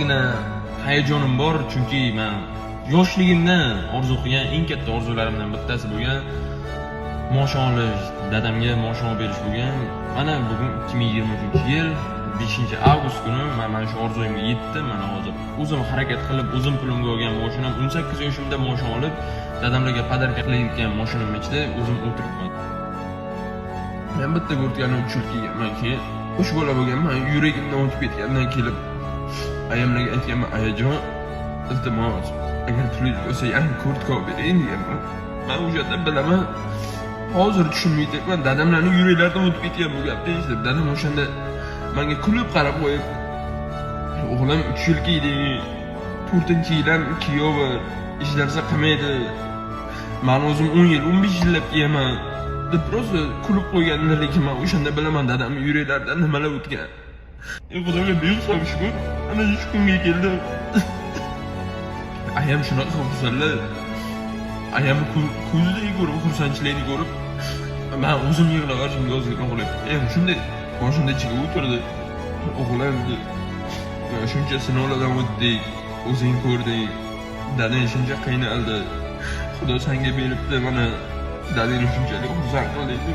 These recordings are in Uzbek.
ozgina hayajonim bor, chunki men yoshligimdan orzu qilgan eng katta orzularimdan bittasi bo'lgan moshon olish, dadamga moshon berish bo'lgan. Mana bugun 2023-yil 5-avgust kuni men shu orzuyimga yetdim. Mana hozir o'zim harakat qilib, o'zim pulimga olgan mashinam 18 yoshimda moshon olib, dadamlarga podarka qilayotgan mashinam ichida o'zim o'tiribman. Men bitta ko'rtganim tushib kelganman, keyin o'sha bola bo'lganman, yuragimdan o'tib ketgandan kelib ayamlarga aytganman, ayajon, iltimos, agar pulingiz bo'lsa, yangi kurtka olib bering deganman. Men o'shada bilaman, hozir tushunmayapman, dadamlarning yuraklaridan o'tib ketgan bu gapni eshitib, dadam o'shanda menga kulib qarab qo'yib, o'g'lim 3 yilga edi, 4-yildan kuyovi hech narsa qilmaydi. Men o'zim 10 yil, 15 yillab kiyaman deb prosta kulib qo'yganlar, lekin men o'shanda bilaman dadamning yuraklaridan nimalar o'tgan. Xudoga behisob shukr, ana shu kunga keldim. Ayam shunaqa xursandlar. Ayam ko'zidagi ko'rib, xursandchilikni ko'rib, men o'zim yig'lab o'zimga o'zim qo'yib, shunday mashina ichiga o'tirdi. O'g'lim dedi, shuncha sinovlardan o'tdik, o'zing ko'rding, dadang shuncha qiynaldi, Xudo senga beribdi, mana dadangni shunchalik xursand qildi.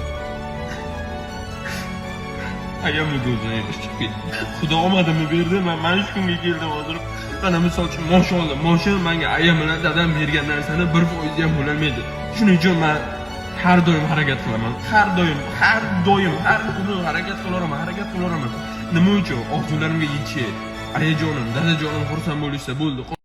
Ayamni ko'zidan yosh chiqib ketdi. Xudo omadimni berdi, men mana shu kunga keldim hozir. Mana misol uchun mashalloh, mashina menga ayam bilan dadam bergan narsani 1% ham bo'lmaydi. Shuning uchun men har doim harakat qilaman. Har doim, har kuni harakat qilaman. Nima uchun? Orzularimga yetishi, ayajonim, dadajonim xursand bo'lishsa bo'ldi.